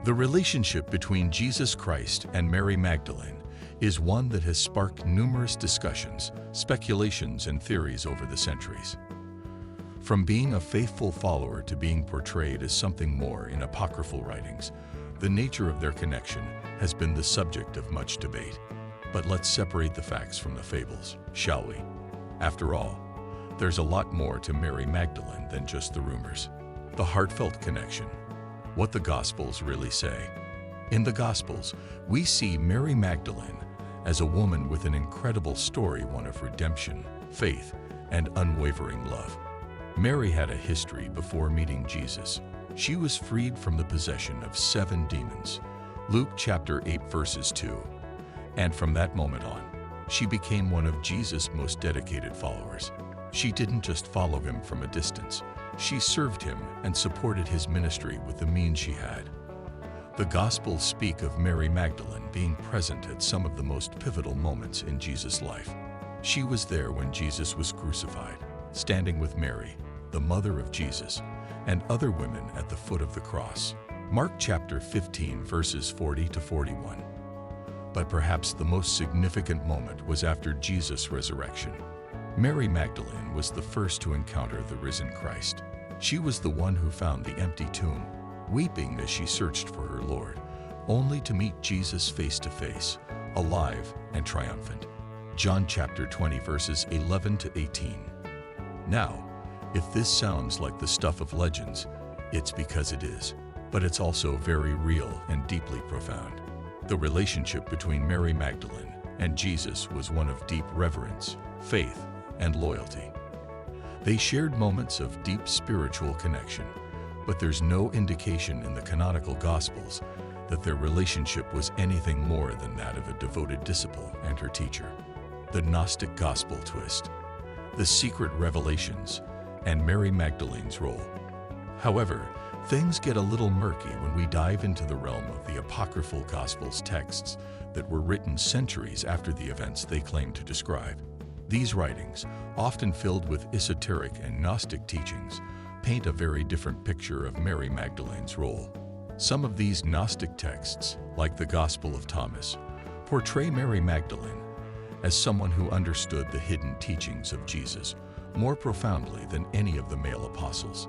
The relationship between Jesus Christ and Mary Magdalene is one that has sparked numerous discussions, speculations, and theories over the centuries. From being a faithful follower to being portrayed as something more in apocryphal writings, the nature of their connection has been the subject of much debate. But let's separate the facts from the fables, shall we? After all, there's a lot more to Mary Magdalene than just the rumors. The heartfelt connection. What the Gospels really say. In the Gospels, we see Mary Magdalene as a woman with an incredible story, one of redemption, faith, and unwavering love. Mary had a history before meeting Jesus. She was freed from the possession of 7 demons, Luke chapter 8 verses 2. And from that moment on, she became one of Jesus' most dedicated followers. She didn't just follow him from a distance. She served him and supported his ministry with the means she had. The Gospels speak of Mary Magdalene being present at some of the most pivotal moments in Jesus' life. She was there when Jesus was crucified, standing with Mary, the mother of Jesus, and other women at the foot of the cross. Mark chapter 15 verses 40 to 41. But perhaps the most significant moment was after Jesus' resurrection. Mary Magdalene was the first to encounter the risen Christ. She was the one who found the empty tomb, weeping as she searched for her Lord, only to meet Jesus face to face, alive and triumphant. John chapter 20 verses 11 to 18. Now, if this sounds like the stuff of legends, it's because it is, but it's also very real and deeply profound. The relationship between Mary Magdalene and Jesus was one of deep reverence, faith, and loyalty. They shared moments of deep spiritual connection, but there's no indication in the canonical Gospels that their relationship was anything more than that of a devoted disciple and her teacher. The Gnostic Gospel twist, the secret revelations, and Mary Magdalene's role. However, things get a little murky when we dive into the realm of the apocryphal Gospels texts that were written centuries after the events they claim to describe. These writings, often filled with esoteric and Gnostic teachings, paint a very different picture of Mary Magdalene's role. Some of these Gnostic texts, like the Gospel of Thomas, portray Mary Magdalene as someone who understood the hidden teachings of Jesus more profoundly than any of the male apostles.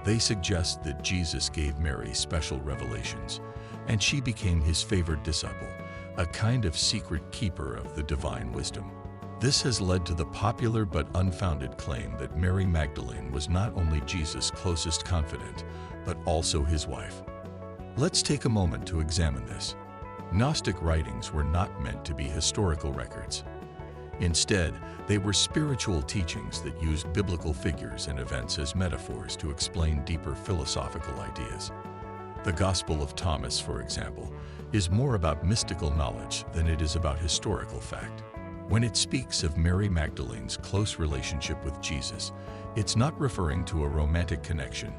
They suggest that Jesus gave Mary special revelations, and she became his favored disciple, a kind of secret keeper of the divine wisdom. This has led to the popular but unfounded claim that Mary Magdalene was not only Jesus' closest confidant, but also his wife. Let's take a moment to examine this. Gnostic writings were not meant to be historical records. Instead, they were spiritual teachings that used biblical figures and events as metaphors to explain deeper philosophical ideas. The Gospel of Thomas, for example, is more about mystical knowledge than it is about historical fact. When it speaks of Mary Magdalene's close relationship with Jesus, it's not referring to a romantic connection,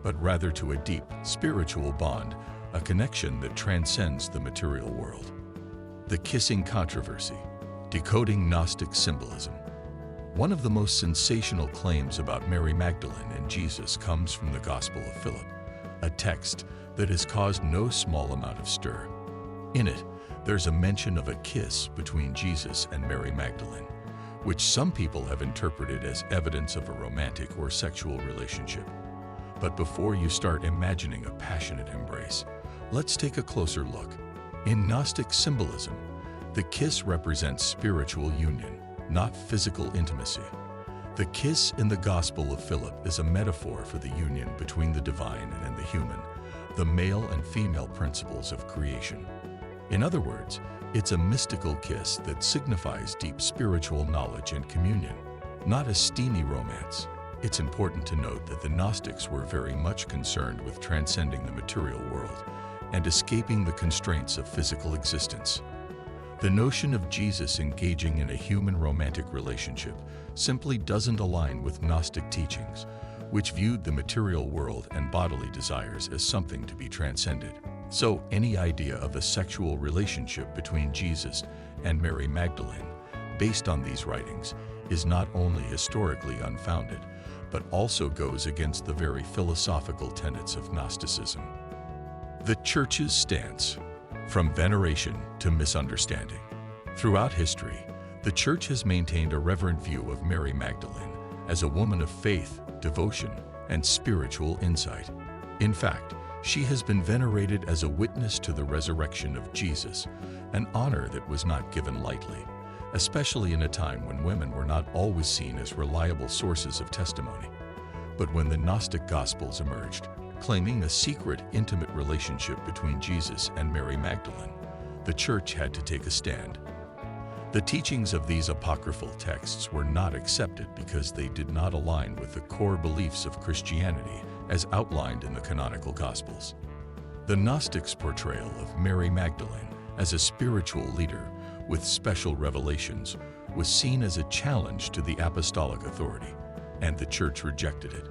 but rather to a deep, spiritual bond, a connection that transcends the material world. The kissing controversy. Decoding Gnostic symbolism. One of the most sensational claims about Mary Magdalene and Jesus comes from the Gospel of Philip, a text that has caused no small amount of stir. In it, there's a mention of a kiss between Jesus and Mary Magdalene, which some people have interpreted as evidence of a romantic or sexual relationship. But before you start imagining a passionate embrace, let's take a closer look. In Gnostic symbolism, the kiss represents spiritual union, not physical intimacy. The kiss in the Gospel of Philip is a metaphor for the union between the divine and the human, the male and female principles of creation. In other words, it's a mystical kiss that signifies deep spiritual knowledge and communion, not a steamy romance. It's important to note that the Gnostics were very much concerned with transcending the material world and escaping the constraints of physical existence. The notion of Jesus engaging in a human romantic relationship simply doesn't align with Gnostic teachings, which viewed the material world and bodily desires as something to be transcended. So, any idea of a sexual relationship between Jesus and Mary Magdalene, based on these writings, is not only historically unfounded, but also goes against the very philosophical tenets of Gnosticism. The Church's stance, from veneration to misunderstanding. Throughout history, the Church has maintained a reverent view of Mary Magdalene as a woman of faith, devotion, and spiritual insight. In fact, she has been venerated as a witness to the resurrection of Jesus, an honor that was not given lightly, especially in a time when women were not always seen as reliable sources of testimony. But when the Gnostic Gospels emerged, claiming a secret, intimate relationship between Jesus and Mary Magdalene, the Church had to take a stand. The teachings of these apocryphal texts were not accepted because they did not align with the core beliefs of Christianity as outlined in the canonical Gospels. The Gnostics' portrayal of Mary Magdalene as a spiritual leader with special revelations was seen as a challenge to the apostolic authority, and the Church rejected it.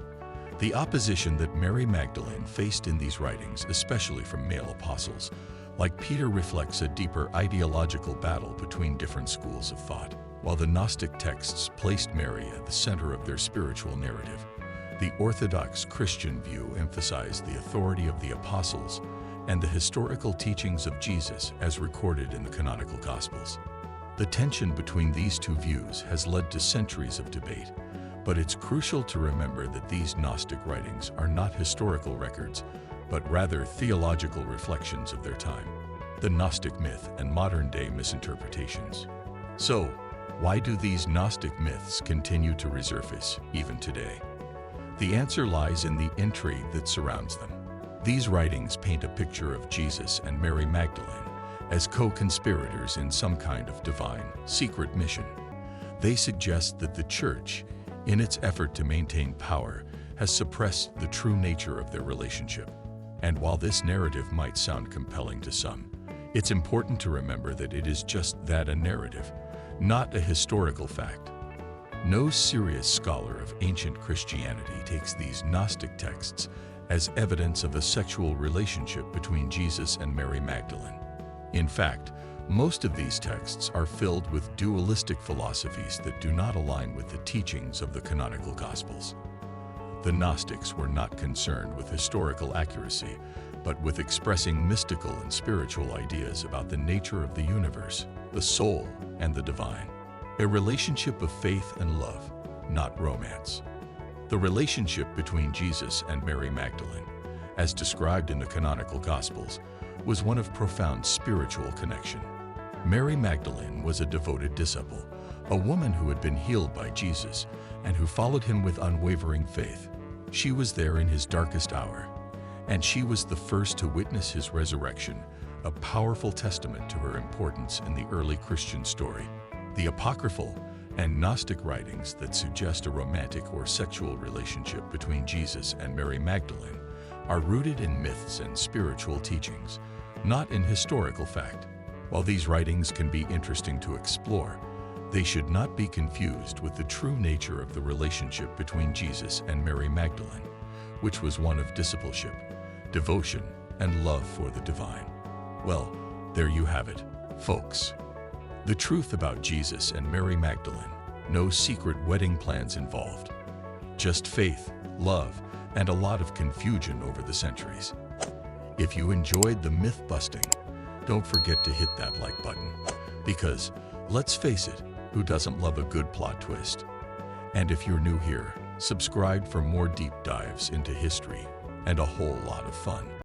The opposition that Mary Magdalene faced in these writings, especially from male apostles, like Peter, reflects a deeper ideological battle between different schools of thought. While the Gnostic texts placed Mary at the center of their spiritual narrative, the Orthodox Christian view emphasized the authority of the apostles and the historical teachings of Jesus as recorded in the canonical Gospels. The tension between these two views has led to centuries of debate, but it's crucial to remember that these Gnostic writings are not historical records, but rather theological reflections of their time, the Gnostic myth and modern-day misinterpretations. So, why do these Gnostic myths continue to resurface even today? The answer lies in the intrigue that surrounds them. These writings paint a picture of Jesus and Mary Magdalene as co-conspirators in some kind of divine, secret mission. They suggest that the Church, in its effort to maintain power, has suppressed the true nature of their relationship. And while this narrative might sound compelling to some, it's important to remember that it is just that, a narrative, not a historical fact. No serious scholar of ancient Christianity takes these Gnostic texts as evidence of a sexual relationship between Jesus and Mary Magdalene. In fact, most of these texts are filled with dualistic philosophies that do not align with the teachings of the canonical Gospels. The Gnostics were not concerned with historical accuracy, but with expressing mystical and spiritual ideas about the nature of the universe, the soul, and the divine. A relationship of faith and love, not romance. The relationship between Jesus and Mary Magdalene, as described in the canonical Gospels, was one of profound spiritual connection. Mary Magdalene was a devoted disciple, a woman who had been healed by Jesus and who followed him with unwavering faith. She was there in his darkest hour, and she was the first to witness his resurrection, a powerful testament to her importance in the early Christian story. The apocryphal and Gnostic writings that suggest a romantic or sexual relationship between Jesus and Mary Magdalene are rooted in myths and spiritual teachings, not in historical fact. While these writings can be interesting to explore, they should not be confused with the true nature of the relationship between Jesus and Mary Magdalene, which was one of discipleship, devotion, and love for the divine. Well, there you have it, folks. The truth about Jesus and Mary Magdalene. No secret wedding plans involved. Just faith, love, and a lot of confusion over the centuries. If you enjoyed the myth busting, don't forget to hit that like button, because, let's face it, who doesn't love a good plot twist? And if you're new here, subscribe for more deep dives into history and a whole lot of fun.